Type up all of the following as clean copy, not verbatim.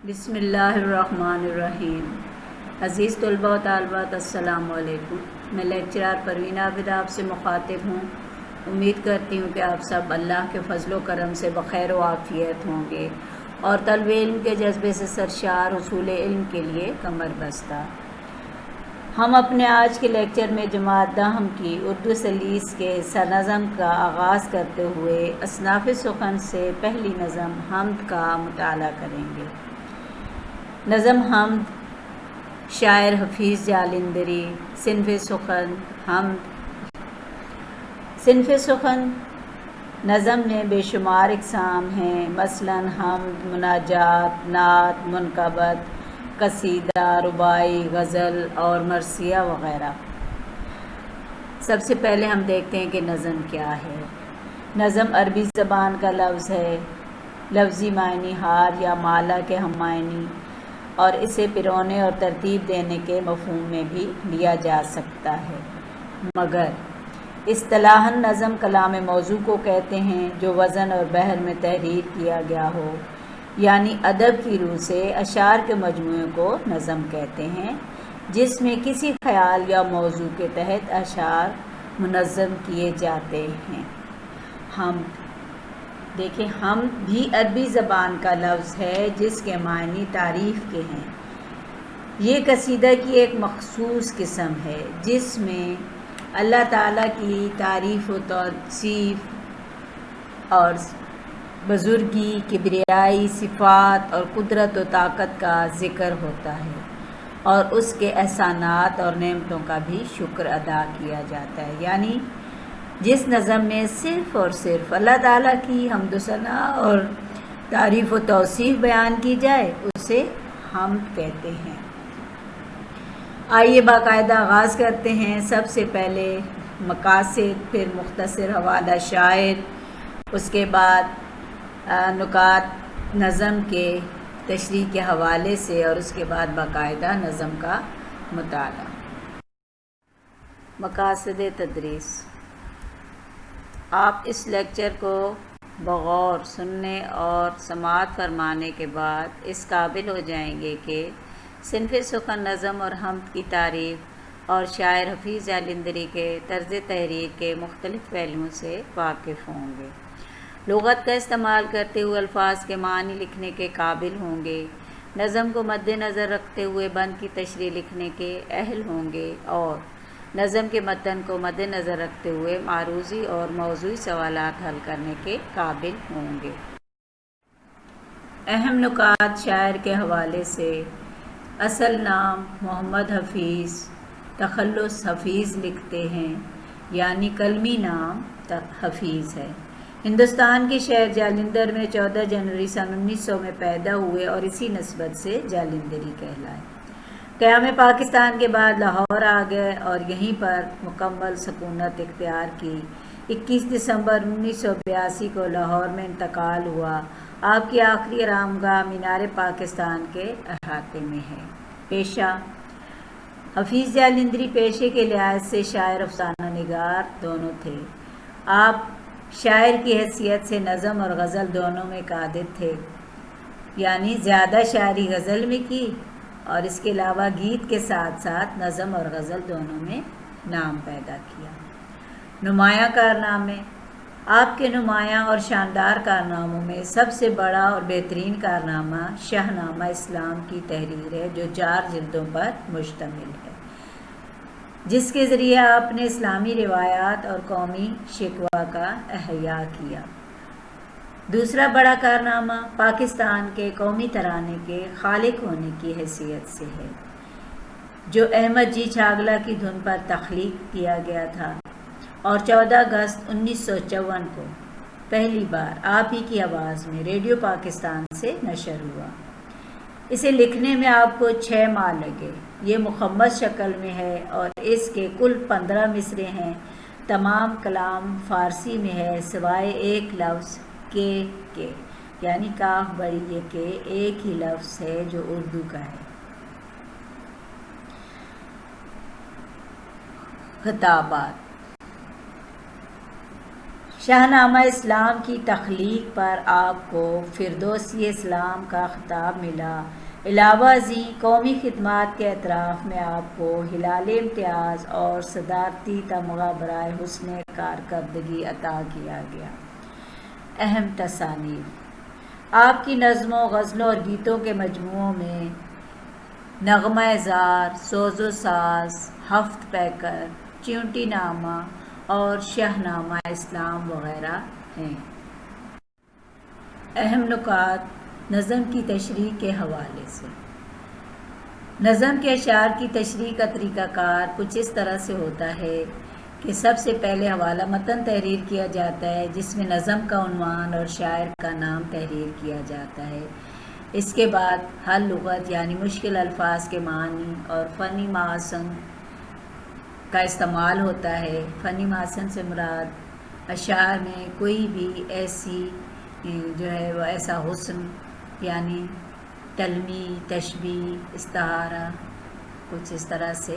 بسم اللہ الرحمن الرحیم۔ عزیز طلباء و طالبات السلام علیکم۔ میں لیکچرار پروین عابد آپ سے مخاطب ہوں۔ امید کرتی ہوں کہ آپ سب اللہ کے فضل و کرم سے بخیر و عافیت ہوں گے اور طلب علم کے جذبے سے سرشار حصول علم کے لیے کمر بستہ۔ ہم اپنے آج کے لیکچر میں جماعت دہم کی اردو سلیس کے نظم کا آغاز کرتے ہوئے اصناف سخن سے پہلی نظم حمد کا مطالعہ کریں گے۔ نظم حمد، شاعر حفیظ جالندری۔ صنف سخن حمد۔ صنف سخن نظم میں بے شمار اقسام ہیں، مثلاً حمد، مناجات، نعت، منقبت، قصیدہ، رباعی، غزل اور مرثیہ وغیرہ۔ سب سے پہلے ہم دیکھتے ہیں کہ نظم کیا ہے۔ نظم عربی زبان کا لفظ ہے، لفظی معنی حال یا مالا کے ہم معنی، اور اسے پرونے اور ترتیب دینے کے مفہوم میں بھی لیا جا سکتا ہے، مگر اصطلاحاً نظم کلام موضوع کو کہتے ہیں جو وزن اور بحر میں تحریر کیا گیا ہو، یعنی ادب کی روح سے اشعار کے مجموعے کو نظم کہتے ہیں جس میں کسی خیال یا موضوع کے تحت اشعار منظم کیے جاتے ہیں۔ حمد، دیکھیں حمد بھی عربی زبان کا لفظ ہے جس کے معنی تعریف کے ہیں۔ یہ قصیدہ کی ایک مخصوص قسم ہے جس میں اللہ تعالیٰ کی تعریف و توصیف اور بزرگی، کبریائی صفات اور قدرت و طاقت کا ذکر ہوتا ہے، اور اس کے احسانات اور نعمتوں کا بھی شکر ادا کیا جاتا ہے۔ یعنی جس نظم میں صرف اور صرف اللہ تعالیٰ کی حمد و ثنا اور تعریف و توصیف بیان کی جائے اسے حمد کہتے ہیں۔ آئیے باقاعدہ آغاز کرتے ہیں۔ سب سے پہلے مقاصد، پھر مختصر حوالہ شاعر، اس کے بعد نکات نظم کے تشریح کے حوالے سے، اور اس کے بعد باقاعدہ نظم کا مطالعہ۔ مقاصد تدریس۔ آپ اس لیکچر کو بغور سننے اور سماعت فرمانے کے بعد اس قابل ہو جائیں گے کہ صنف سخن نظم اور حمد کی تعریف اور شاعر حفیظ جالندری کے طرز تحریر کے مختلف پہلوؤں سے واقف ہوں گے، لغت کا استعمال کرتے ہوئے الفاظ کے معنی لکھنے کے قابل ہوں گے، نظم کو مد نظر رکھتے ہوئے بند کی تشریح لکھنے کے اہل ہوں گے، اور نظم کے متن کو مد نظر رکھتے ہوئے معروضی اور موضوعی سوالات حل کرنے کے قابل ہوں گے۔ اہم نکات شاعر کے حوالے سے: اصل نام محمد حفیظ، تخلص حفیظ لکھتے ہیں، یعنی کلمی نام حفیظ ہے۔ ہندوستان کے شہر جالندھر میں 14 جنوری سن 1900 میں پیدا ہوئے اور اسی نسبت سے جالندھری کہلائے۔ قیام پاکستان کے بعد لاہور آ گئے اور یہیں پر مکمل سکونت اختیار کی۔ 21 دسمبر 1982 کو لاہور میں انتقال ہوا۔ آپ کی آخری آرامگاہ مینار پاکستان کے احاطے میں ہے۔ پیشہ: حفیظ جالندری پیشے کے لحاظ سے شاعر افسانہ نگار دونوں تھے۔ آپ شاعر کی حیثیت سے نظم اور غزل دونوں میں قادر تھے، یعنی زیادہ شاعری غزل میں کی، اور اس کے علاوہ گیت کے ساتھ ساتھ نظم اور غزل دونوں میں نام پیدا کیا۔ نمایاں کارنامے: آپ کے نمایاں اور شاندار کارناموں میں سب سے بڑا اور بہترین کارنامہ شاہنامہ اسلام کی تحریر ہے جو 4 جلدوں پر مشتمل ہے، جس کے ذریعے آپ نے اسلامی روایات اور قومی شکوہ کا احیاء کیا۔ دوسرا بڑا کارنامہ پاکستان کے قومی ترانے کے خالق ہونے کی حیثیت سے ہے، جو احمد جی چھاگلا کی دھن پر تخلیق کیا گیا تھا اور 14 اگست 1954 کو پہلی بار آپ ہی کی آواز میں ریڈیو پاکستان سے نشر ہوا۔ اسے لکھنے میں آپ کو 6 ماہ لگے۔ یہ مخمس شکل میں ہے اور اس کے کل 15 مصرعے ہیں۔ تمام کلام فارسی میں ہے سوائے ایک لفظ کے، یعنی کاف بڑی یہ کے ایک ہی لفظ ہے جو اردو کا ہے۔ خطابات: شاہنامہ اسلام کی تخلیق پر آپ کو فردوسی اسلام کا خطاب ملا۔ علاوہ ازیں قومی خدمات کے اطراف میں آپ کو ہلال امتیاز اور صدارتی تمغہ برائے حسن کارکردگی عطا کیا گیا۔ اہم تصانیف: آپ کی نظموں، غزلوں اور گیتوں کے مجموعوں میں نغمہ زار، سوز و ساز، ہفت پیکر، چیونٹی نامہ اور شاہنامہ اسلام وغیرہ ہیں۔ اہم نکات نظم کی تشریح کے حوالے سے: نظم کے اشعار کی تشریح کا طریقہ کار کچھ اس طرح سے ہوتا ہے کہ سب سے پہلے حوالہ متن تحریر کیا جاتا ہے، جس میں نظم کا عنوان اور شاعر کا نام تحریر کیا جاتا ہے۔ اس کے بعد ہر لغت یعنی مشکل الفاظ کے معنی اور فنی محاسن کا استعمال ہوتا ہے۔ فنی محاسن سے مراد اشعار میں کوئی بھی ایسی وہ ایسا حسن یعنی تلمی، تشبیہ، استعارہ، کچھ اس طرح سے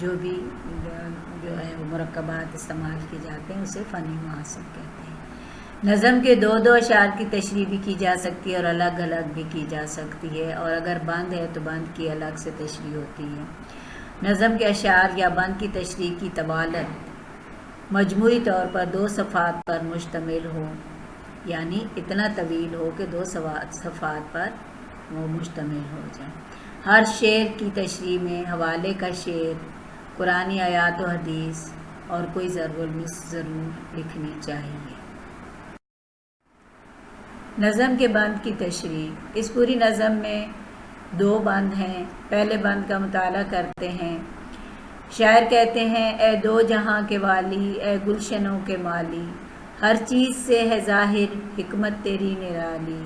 جو بھی وہ مرکبات استعمال کیے جاتے ہیں اسے فنی محاسن کہتے ہیں۔ نظم کے دو اشعار کی تشریح بھی کی جا سکتی ہے اور الگ الگ بھی کی جا سکتی ہے، اور اگر بند ہے تو بند کی الگ سے تشریح ہوتی ہے۔ نظم کے اشعار یا بند کی تشریح کی طوالت مجموعی طور پر 2 صفحات پر مشتمل ہو، یعنی اتنا طویل ہو کہ 2 صفحات پر وہ مشتمل ہو جائے۔ ہر شعر کی تشریح میں حوالے کا شعر، قرآنی آیات و حدیث اور کوئی ضرب المثل ضرور لکھنی چاہیے۔ نظم کے بند کی تشریح: اس پوری نظم میں 2 بند ہیں۔ پہلے بند کا مطالعہ کرتے ہیں۔ شاعر کہتے ہیں: اے دو جہاں کے والی، اے گلشنوں کے مالی، ہر چیز سے ہے ظاہر حکمت تیری نرالی،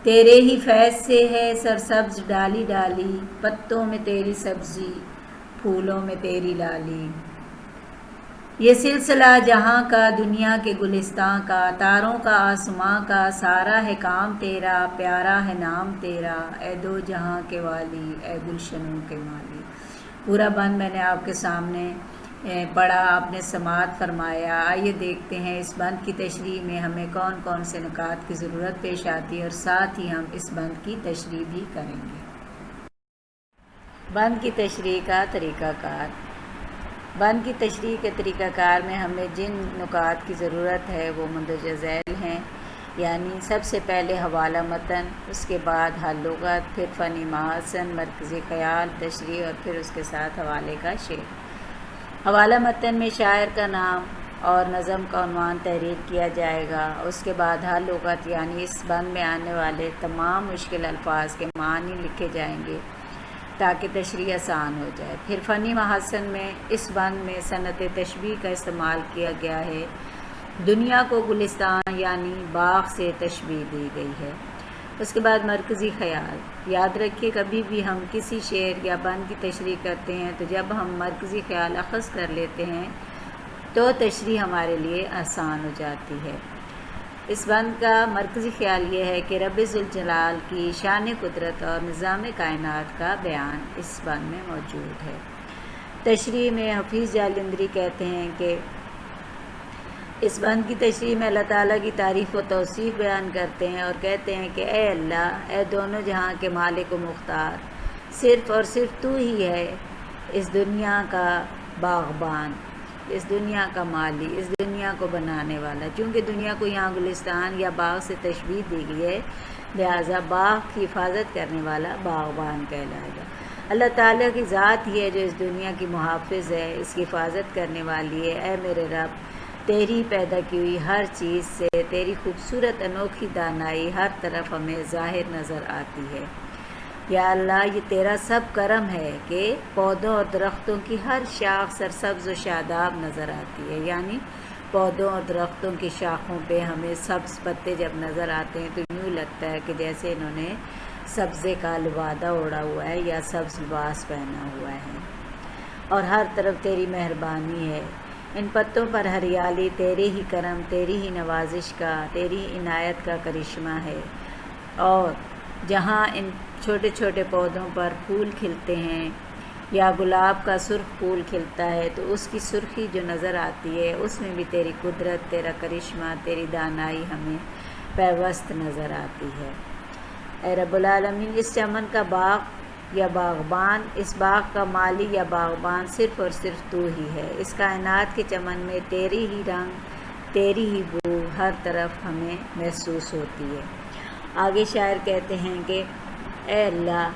تیرے ہی فیض سے ہے سرسبز ڈالی ڈالی، پتوں میں تیری سبزی، پھولوں میں تیری لالی۔ یہ سلسلہ جہاں کا، دنیا کے گلستاں کا، تاروں کا آسماں کا، سارا ہے کام تیرا، پیارا ہے نام تیرا، اے دو جہاں کے والی، اے گلشنوں کے مالی۔ پورا بند میں نے آپ کے سامنے پڑھا، آپ نے سماعت فرمایا۔ آئیے دیکھتے ہیں اس بند کی تشریح میں ہمیں کون کون سے نکات کی ضرورت پیش آتی ہے، اور ساتھ ہی ہم اس بند کی تشریح بھی کریں گے۔ بند کی تشریح کا طریقہ کار: بند کی تشریح کے طریقہ کار میں ہمیں جن نکات کی ضرورت ہے وہ مندرجہ ذیل ہیں، یعنی سب سے پہلے حوالہ متن، اس کے بعد ہر لغت، پھر فنی محاسن، مرکزی خیال، تشریح اور پھر اس کے ساتھ حوالے کا شعر۔ حوالہ متن میں شاعر کا نام اور نظم کا عنوان تحریر کیا جائے گا۔ اس کے بعد ہر لغت یعنی اس بند میں آنے والے تمام مشکل الفاظ کے معنی لکھے جائیں گے تاکہ تشریح آسان ہو جائے۔ پھر فنی محاسن میں اس بند میں صنعت تشبیہ کا استعمال کیا گیا ہے۔ دنیا کو گلستان یعنی باغ سے تشبیہ دی گئی ہے۔ اس کے بعد مرکزی خیال: یاد رکھیے کبھی بھی ہم کسی شعر یا بند کی تشریح کرتے ہیں تو جب ہم مرکزی خیال اخذ کر لیتے ہیں تو تشریح ہمارے لیے آسان ہو جاتی ہے۔ اس بند کا مرکزی خیال یہ ہے کہ رب ذوالجلال کی شان قدرت اور نظام کائنات کا بیان اس بند میں موجود ہے۔ تشریح میں حفیظ جالندھری کہتے ہیں کہ اس بند کی تشریح میں اللہ تعالیٰ کی تعریف و توصیف بیان کرتے ہیں اور کہتے ہیں کہ اے اللہ، اے دونوں جہاں کے مالک و مختار، صرف اور صرف تو ہی ہے اس دنیا کا باغبان، اس دنیا کا مالی، اس دنیا کو بنانے والا۔ چونکہ دنیا کو یہاں گلستان یا باغ سے تشبیہ دی گئی ہے، لہٰذا باغ کی حفاظت کرنے والا باغبان کہلائے گا۔ اللہ تعالیٰ کی ذات ہی ہے جو اس دنیا کی محافظ ہے، اس کی حفاظت کرنے والی ہے۔ اے میرے رب، تیری پیدا کی ہوئی ہر چیز سے تیری خوبصورت انوکھی دانائی ہر طرف ہمیں ظاہر نظر آتی ہے۔ یا اللہ، یہ تیرا سب کرم ہے کہ پودوں اور درختوں کی ہر شاخ سرسبز و شاداب نظر آتی ہے، یعنی پودوں اور درختوں کی شاخوں پہ ہمیں سبز پتے جب نظر آتے ہیں تو یوں لگتا ہے کہ جیسے انہوں نے سبزے کا لبادہ اوڑھا ہوا ہے یا سبز لباس پہنا ہوا ہے، اور ہر طرف تیری مہربانی ہے۔ ان پتوں پر ہریالی تیرے ہی کرم، تیری ہی نوازش کا، تیری عنایت کا کرشمہ ہے، اور جہاں ان چھوٹے چھوٹے پودوں پر پھول کھلتے ہیں یا گلاب کا سرخ پھول کھلتا ہے تو اس کی سرخی جو نظر آتی ہے اس میں بھی تیری قدرت، تیرا کرشمہ، تیری دانائی ہمیں پیوست نظر آتی ہے۔ اے رب العالمین، اس چمن کا باغ یا باغبان، اس باغ کا مالی یا باغبان صرف اور صرف تو ہی ہے۔ اس کائنات کے چمن میں تیری ہی رنگ، تیری ہی بو ہر طرف ہمیں محسوس ہوتی ہے۔ آگے شاعر کہتے ہیں کہ اے اللہ،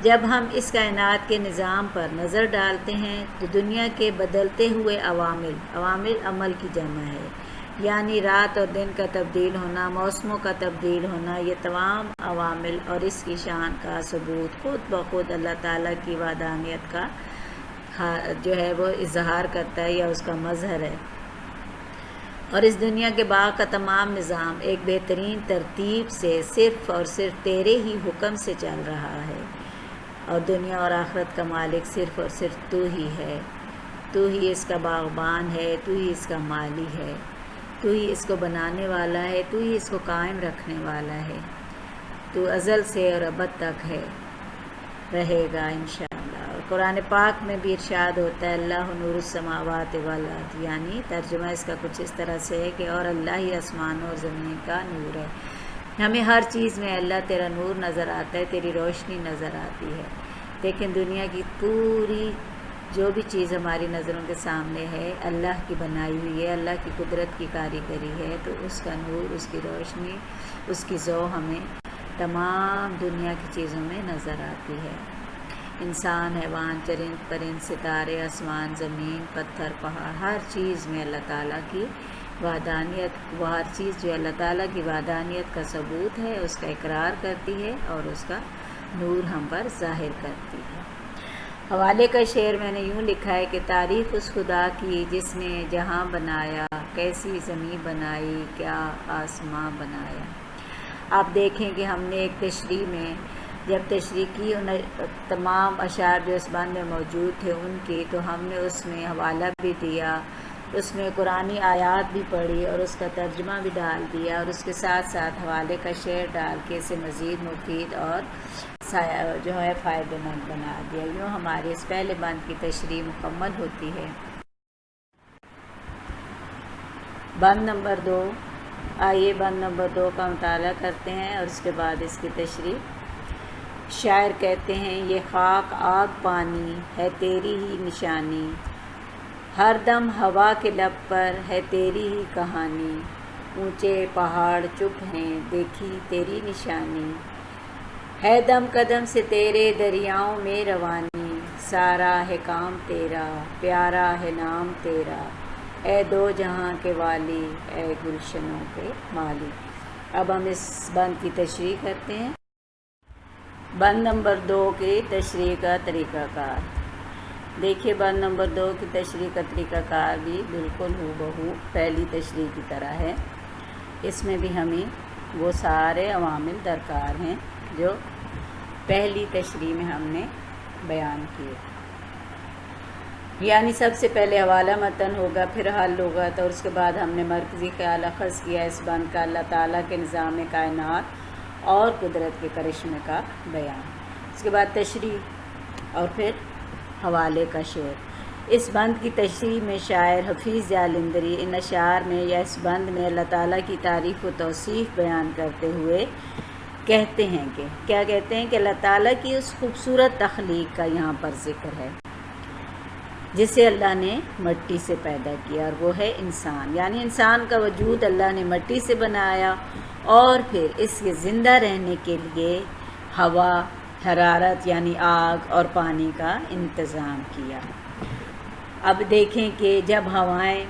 جب ہم اس کائنات کے نظام پر نظر ڈالتے ہیں تو دنیا کے بدلتے ہوئے عوامل عمل کی جمع ہے، یعنی رات اور دن کا تبدیل ہونا، موسموں کا تبدیل ہونا، یہ تمام عوامل اور اس کی شان کا ثبوت خود بخود اللہ تعالیٰ کی وحدانیت کا جو ہے وہ اظہار کرتا ہے یا اس کا مظہر ہے۔ اور اس دنیا کے باغ کا تمام نظام ایک بہترین ترتیب سے صرف اور صرف تیرے ہی حکم سے چل رہا ہے، اور دنیا اور آخرت کا مالک صرف اور صرف تو ہی ہے۔ تو ہی اس کا باغبان ہے، تو ہی اس کا مالی ہے، تو ہی اس کو بنانے والا ہے، تو ہی اس کو قائم رکھنے والا ہے۔ تو ازل سے اور ابد تک ہے، رہے گا انشاءاللہ۔ اور قرآن پاک میں بھی ارشاد ہوتا ہے اللہ نور السماوات والارض، یعنی ترجمہ اس کا کچھ اس طرح سے ہے کہ اور اللہ ہی آسمانوں اور زمین کا نور ہے۔ ہمیں ہر چیز میں اللہ تیرا نور نظر آتا ہے، تیری روشنی نظر آتی ہے، لیکن دنیا کی پوری جو بھی چیز ہماری نظروں کے سامنے ہے اللہ کی بنائی ہوئی ہے، اللہ کی قدرت کی کاریگری ہے، تو اس کا نور، اس کی روشنی، اس کی ضوء ہمیں تمام دنیا کی چیزوں میں نظر آتی ہے۔ انسان، حیوان، چرند پرند، ستارے، آسمان، زمین، پتھر، پہاڑ، ہر چیز میں اللہ تعالیٰ کی وحدانیت، وہ ہر چیز جو اللہ تعالیٰ کی وحدانیت کا ثبوت ہے اس کا اقرار کرتی ہے اور اس کا نور ہم پر ظاہر کرتی ہے۔ حوالے کا شعر میں نے یوں لکھا ہے کہ تعریف اس خدا کی جس نے جہاں بنایا، کیسی زمین بنائی، کیا آسماں بنایا۔ آپ دیکھیں کہ ہم نے ایک تشریح میں جب تشریح کی ان تمام اشعار جو اس بند میں موجود تھے ان کی، تو ہم نے اس میں حوالہ بھی دیا، اس میں قرآنی آیات بھی پڑھی اور اس کا ترجمہ بھی ڈال دیا، اور اس کے ساتھ ساتھ حوالے کا شعر ڈال کے اسے مزید مفید اور جو ہے فائدہ مند بنا دیا۔ یوں ہماری اس پہلے بند کی تشریح مکمل ہوتی ہے۔ بند نمبر 2، آئیے بند نمبر 2 کا مطالعہ کرتے ہیں اور اس کے بعد اس کی تشریح۔ شاعر کہتے ہیں یہ خاک آگ پانی ہے تیری ہی نشانی، ہر دم ہوا کے لب پر ہے تیری ہی کہانی، اونچے پہاڑ چپ ہیں دیکھی تیری نشانی، ہے دم قدم سے تیرے دریاؤں میں روانی، سارا ہے کام تیرا پیارا ہے نام تیرا، اے دو جہاں کے والی اے گلشنوں کے مالی۔ اب ہم اس بند کی تشریح کرتے ہیں۔ بند نمبر 2 کی تشریح کا طریقہ کار دیکھیے۔ بند نمبر 2 کی تشریح کا طریقہ کار بھی بالکل ہو بہو پہلی تشریح کی طرح ہے۔ اس میں بھی ہمیں وہ سارے عوامل درکار ہیں جو پہلی تشریح میں ہم نے بیان کیے، یعنی سب سے پہلے حوالہ متن ہوگا، پھر حل ہوگا، تو اس کے بعد ہم نے مرکزی خیال اخذ کیا اس بند کا اللہ تعالیٰ کے نظام کائنات اور قدرت کے کرشمے کا بیان، اس کے بعد تشریح اور پھر حوالے کا شعر۔ اس بند کی تشریح میں شاعر حفیظ جالندری ان اشعار میں یا اس بند میں اللہ تعالیٰ کی تعریف و توصیف بیان کرتے ہوئے کہتے ہیں کہ کیا کہتے ہیں کہ اللہ تعالیٰ کی اس خوبصورت تخلیق کا یہاں پر ذکر ہے جسے اللہ نے مٹی سے پیدا کیا، اور وہ ہے انسان، یعنی انسان کا وجود اللہ نے مٹی سے بنایا اور پھر اس کے زندہ رہنے کے لیے ہوا، حرارت یعنی آگ اور پانی کا انتظام کیا۔ اب دیکھیں کہ جب ہوائیں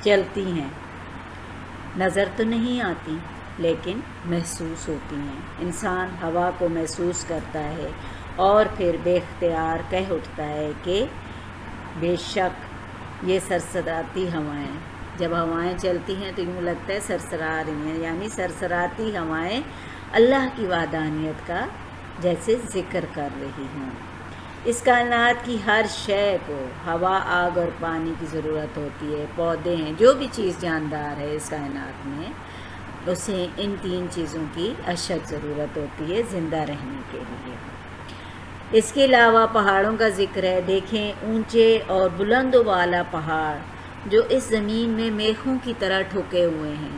چلتی ہیں نظر تو نہیں آتی لیکن محسوس ہوتی ہیں، انسان ہوا کو محسوس کرتا ہے اور پھر بے اختیار کہہ اٹھتا ہے کہ بے شک یہ سرسراتی ہوائیں، جب ہوائیں چلتی ہیں تو یوں لگتا ہے سرسرا رہی ہیں، یعنی سرسراتی ہوائیں اللہ کی وحدانیت کا جیسے ذکر کر رہی ہوں۔ اس کائنات کی ہر شے کو ہوا، آگ اور پانی کی ضرورت ہوتی ہے، پودے ہیں، جو بھی چیز جاندار ہے اس کائنات میں اسے ان 3 چیزوں کی اشد ضرورت ہوتی ہے زندہ رہنے کے لیے۔ اس کے علاوہ پہاڑوں کا ذکر ہے۔ دیکھیں اونچے اور بلند و بالا پہاڑ جو اس زمین میں میخوں کی طرح ٹھکے ہوئے ہیں،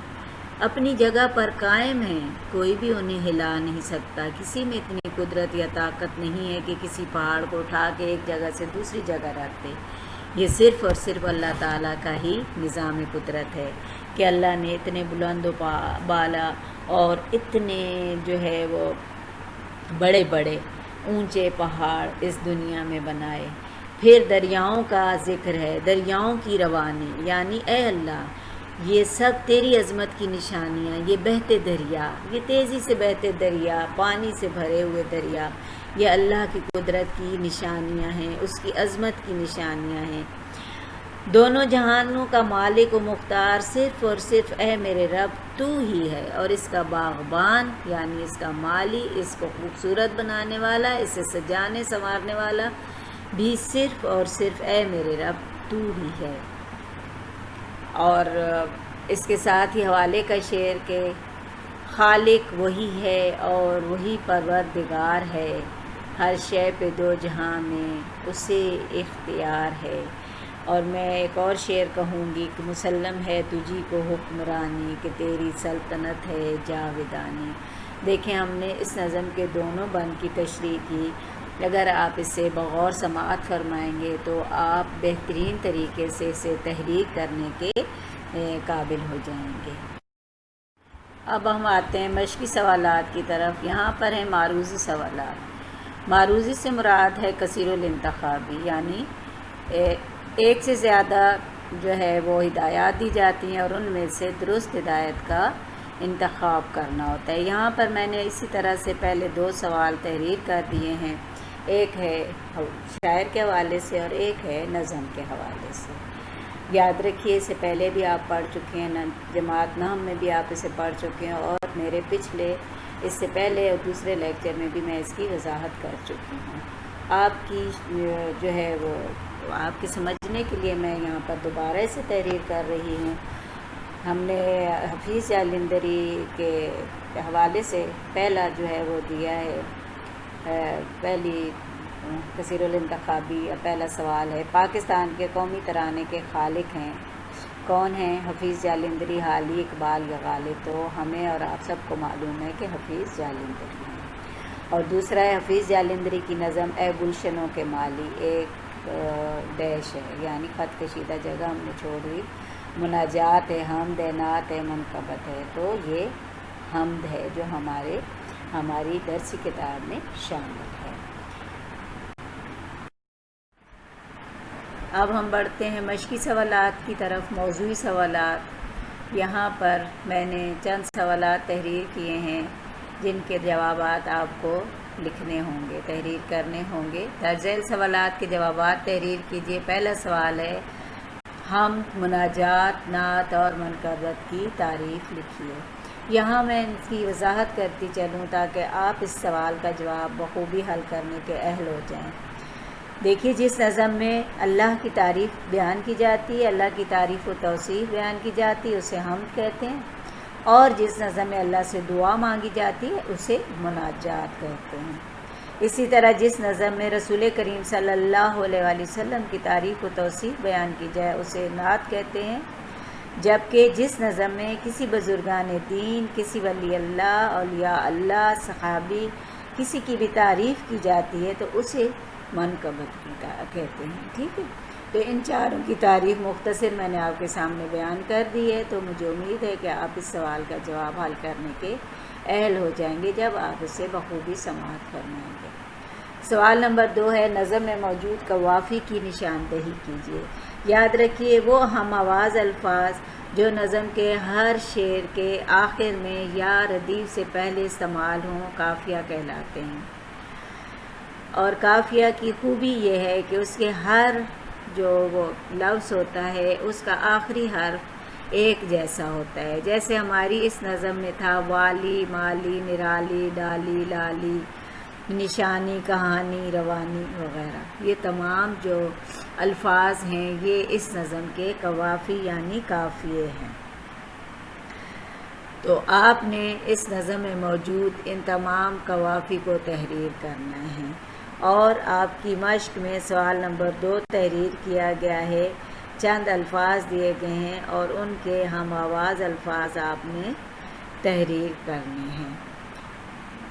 اپنی جگہ پر قائم ہیں، کوئی بھی انہیں ہلا نہیں سکتا۔ کسی میں اتنی قدرت یا طاقت نہیں ہے کہ کسی پہاڑ کو اٹھا کے ایک جگہ سے دوسری جگہ رکھ دے۔ یہ صرف اور صرف اللہ تعالیٰ کا ہی نظام قدرت ہے کہ اللہ نے اتنے بلند و بالا اور اتنے جو ہے وہ بڑے بڑے اونچے پہاڑ اس دنیا میں بنائے۔ پھر دریاؤں کا ذکر ہے، دریاؤں کی روانی، یعنی اے اللہ یہ سب تیری عظمت کی نشانیاں، یہ بہتے دریا، یہ تیزی سے بہتے دریا، پانی سے بھرے ہوئے دریا، یہ اللہ کی قدرت کی نشانیاں ہیں، اس کی عظمت کی نشانیاں ہیں۔ دونوں جہانوں کا مالک و مختار صرف اور صرف اے میرے رب تو ہی ہے، اور اس کا باغبان یعنی اس کا مالی، اس کو خوبصورت بنانے والا، اسے سجانے سنوارنے والا بھی صرف اور صرف اے میرے رب تو ہی ہے۔ اور اس کے ساتھ ہی حوالے کا شعر کہ خالق وہی ہے اور وہی پروردگار ہے، ہر شے پہ دو جہاں میں اسے اختیار ہے۔ اور میں ایک اور شعر کہوں گی کہ مسلم ہے تجھی کو حکمرانی، کہ تیری سلطنت ہے جاودانی۔ دیکھیں ہم نے اس نظم کے دونوں بند کی تشریح کی، اگر آپ اسے بغور سماعت فرمائیں گے تو آپ بہترین طریقے سے اسے تحریر کرنے کے قابل ہو جائیں گے۔ اب ہم آتے ہیں مشقی سوالات کی طرف۔ یہاں پر ہیں معروضی سوالات۔ معروضی سے مراد ہے کثیر الانتخابی، یعنی ایک سے زیادہ جو ہے وہ ہدایات دی جاتی ہیں اور ان میں سے درست ہدایت کا انتخاب کرنا ہوتا ہے۔ یہاں پر میں نے اسی طرح سے پہلے دو سوال تحریر کر دیے ہیں، ایک ہے شاعر کے حوالے سے اور ایک ہے نظم کے حوالے سے۔ یاد رکھیے اسے پہلے بھی آپ پڑھ چکے ہیں، جماعت نحو میں بھی آپ اسے پڑھ چکے ہیں، اور میرے پچھلے اس سے پہلے اور دوسرے لیکچر میں بھی میں اس کی وضاحت کر چکی ہوں۔ آپ کی جو ہے وہ آپ کے سمجھنے کے لیے میں یہاں پر دوبارہ اسے تحریر کر رہی ہوں۔ ہم نے حفیظ جالندری کے حوالے سے پہلا جو ہے وہ دیا ہے، پہلی کثیر الانتخابی پہلا سوال ہے، پاکستان کے قومی ترانے کے خالق ہیں کون ہیں؟ حفیظ جالندری، حالی، اقبال یا غالب؟ تو ہمیں اور آپ سب کو معلوم ہے کہ حفیظ جالندری ہیں۔ اور دوسرا ہے حفیظ جالندری کی نظم اے گلشنوں کے مالی، ایک ڈیش ہے یعنی خط کشیدہ جگہ ہم نے چھوڑ دی، مناجات ہے، حمد ہے، نعت ہے، منقبت ہے، تو یہ حمد ہے جو ہماری درسی کتاب میں شامل ہے۔ اب ہم بڑھتے ہیں مشقی سوالات کی طرف، موضوعی سوالات۔ یہاں پر میں نے چند سوالات تحریر کیے ہیں جن کے جوابات آپ کو لکھنے ہوں گے، تحریر کرنے ہوں گے۔ درج ذیل سوالات کے جوابات تحریر کیجیے۔ پہلا سوال ہے حمد، مناجات، نعت اور منقبت کی تعریف لکھیے۔ یہاں میں ان کی وضاحت کرتی چلوں تاکہ آپ اس سوال کا جواب بخوبی حل کرنے کے اہل ہو جائیں۔ دیکھیے جس نظم میں اللہ کی تعریف بیان کی جاتی ہے، اللہ کی تعریف و توصیف بیان کی جاتی ہے، اسے حمد کہتے ہیں، اور جس نظم میں اللہ سے دعا مانگی جاتی ہے اسے مناجات کہتے ہیں۔ اسی طرح جس نظم میں رسول کریم صلی اللہ علیہ وآلہ وسلم کی تعریف و توصیف بیان کی جائے اسے نعت کہتے ہیں، جبکہ جس نظم میں کسی بزرگان دین، کسی ولی اللہ، اولیاء اللہ، صحابی، کسی کی بھی تعریف کی جاتی ہے تو اسے منقبت کی کہتے ہیں۔ ٹھیک ہے، تو ان چاروں کی تعریف مختصر میں نے آپ کے سامنے بیان کر دی ہے، تو مجھے امید ہے کہ آپ اس سوال کا جواب حل کرنے کے اہل ہو جائیں گے جب آپ اسے بخوبی سماعت فرمائیں گے۔ سوال نمبر 2 ہے نظم میں موجود قوافی کی نشاندہی کیجیے۔ یاد رکھیے وہ ہم آواز الفاظ جو نظم کے ہر شعر کے آخر میں یا ردیف سے پہلے استعمال ہوں قافیہ کہلاتے ہیں، اور قافیہ کی خوبی یہ ہے کہ اس کے ہر جو وہ لفظ ہوتا ہے اس کا آخری حرف ایک جیسا ہوتا ہے، جیسے ہماری اس نظم میں تھا والی، مالی، نرالی، ڈالی، لالی، نشانی، کہانی، روانی وغیرہ۔ یہ تمام جو الفاظ ہیں یہ اس نظم کے قوافی یعنی قافیے ہیں۔ تو آپ نے اس نظم میں موجود ان تمام قوافی کو تحریر کرنا ہے، اور آپ کی مشق میں سوال نمبر 2 تحریر کیا گیا ہے۔ چند الفاظ دیے گئے ہیں اور ان کے ہم آواز الفاظ آپ نے تحریر کرنے ہیں۔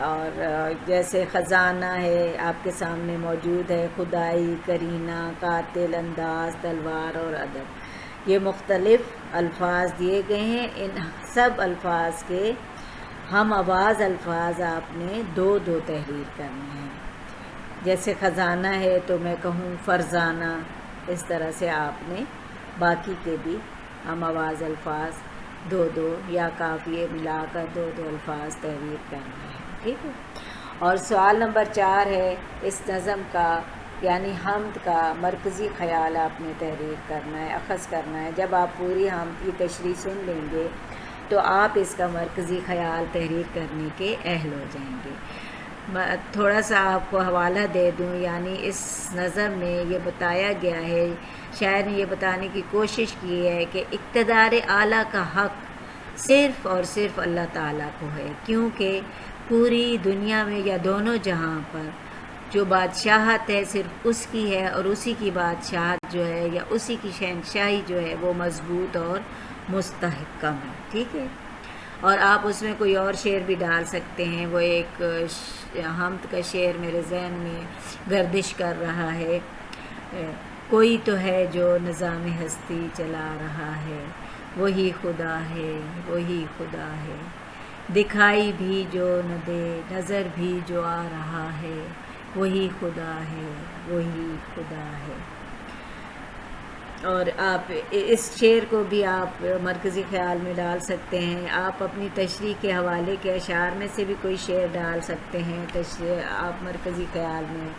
اور جیسے خزانہ ہے آپ کے سامنے موجود ہے، خدائی، کرینہ، قاتل، انداز، تلوار اور ادب، یہ مختلف الفاظ دیے گئے ہیں۔ ان سب الفاظ کے ہم آواز الفاظ آپ نے 2 تحریر کرنے ہیں۔ جیسے خزانہ ہے تو میں کہوں فرزانہ، اس طرح سے آپ نے باقی کے بھی ہم آواز الفاظ 2 یا قافیے ملا کر 2 الفاظ تحریر کرنے ہیں، ٹھیک ہے۔ اور سوال نمبر 4 ہے، اس نظم کا یعنی حمد کا مرکزی خیال آپ نے تحریر کرنا ہے، اخذ کرنا ہے۔ جب آپ پوری حمد کی تشریح سن لیں گے تو آپ اس کا مرکزی خیال تحریر کرنے کے اہل ہو جائیں گے۔ تھوڑا سا آپ کو حوالہ دے دوں، یعنی اس نظم میں یہ بتایا گیا ہے، شاعر نے یہ بتانے کی کوشش کی ہے کہ اقتدار اعلیٰ کا حق صرف اور صرف اللہ تعالیٰ کو ہے، کیونکہ پوری دنیا میں یا دونوں جہاں پر جو بادشاہت ہے صرف اس کی ہے، اور اسی کی بادشاہت جو ہے یا اسی کی شہنشاہی جو ہے وہ مضبوط اور مستحکم ہے، ٹھیک ہے۔ اور آپ اس میں کوئی اور شعر بھی ڈال سکتے ہیں۔ وہ ایک حمد کا شعر میرے ذہن میں گردش کر رہا ہے، کوئی تو ہے جو نظام ہستی چلا رہا ہے، وہی خدا ہے، وہی خدا ہے، دکھائی بھی جو نہ دے، نظر بھی جو آ رہا ہے، وہی خدا ہے، وہی خدا ہے۔ اور آپ اس شعر کو بھی آپ مرکزی خیال میں ڈال سکتے ہیں۔ آپ اپنی تشریح کے حوالے کے اشعار میں سے بھی کوئی شعر ڈال سکتے ہیں آپ مرکزی خیال میں۔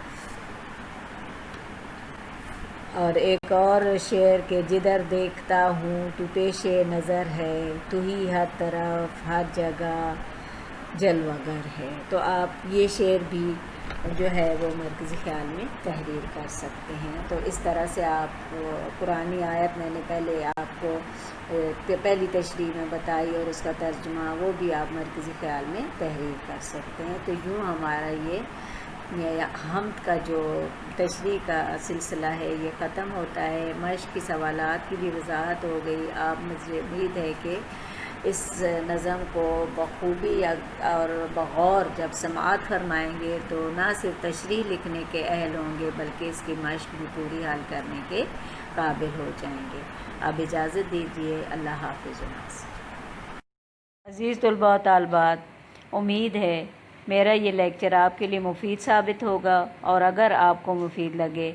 اور ایک اور شعر کہ جدھر دیکھتا ہوں تو پیش نظر ہے، تو ہی ہر طرف ہر جگہ جلوہ گر ہے۔ تو آپ یہ شعر بھی جو ہے وہ مرکزی خیال میں تحریر کر سکتے ہیں۔ تو اس طرح سے آپ قرآنی آیت میں نے پہلے آپ کو پہلی تشریح میں بتائی اور اس کا ترجمہ وہ بھی آپ مرکزی خیال میں تحریر کر سکتے ہیں۔ تو یوں ہمارا یہ حمد کا جو تشریح کا سلسلہ ہے یہ ختم ہوتا ہے۔ مشق کی سوالات کی بھی وضاحت ہو گئی۔ آپ مجھے امید ہے کہ اس نظم کو بخوبی اور بغور جب سماعت فرمائیں گے تو نہ صرف تشریح لکھنے کے اہل ہوں گے بلکہ اس کی مشق بھی پوری حل کرنے کے قابل ہو جائیں گے۔ اب اجازت دیجیے، اللہ حافظ و ناصر۔ عزیز طلباء و طالبات، امید ہے میرا یہ لیکچر آپ کے لیے مفید ثابت ہوگا، اور اگر آپ کو مفید لگے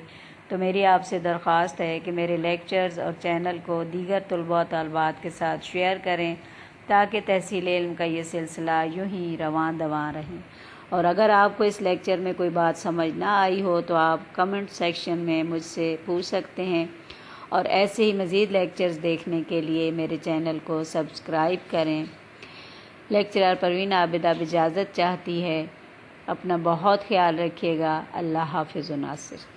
تو میری آپ سے درخواست ہے کہ میرے لیکچرز اور چینل کو دیگر طلباء و طالبات کے ساتھ شیئر کریں تاکہ تحصیل علم کا یہ سلسلہ یوں ہی رواں دواں رہے۔ اور اگر آپ کو اس لیکچر میں کوئی بات سمجھ نہ آئی ہو تو آپ کمنٹ سیکشن میں مجھ سے پوچھ سکتے ہیں، اور ایسے ہی مزید لیکچرز دیکھنے کے لیے میرے چینل کو سبسکرائب کریں۔ لیکچرر پروین عابد اب اجازت چاہتی ہے۔ اپنا بہت خیال رکھیے گا۔ اللہ حافظ و ناصر۔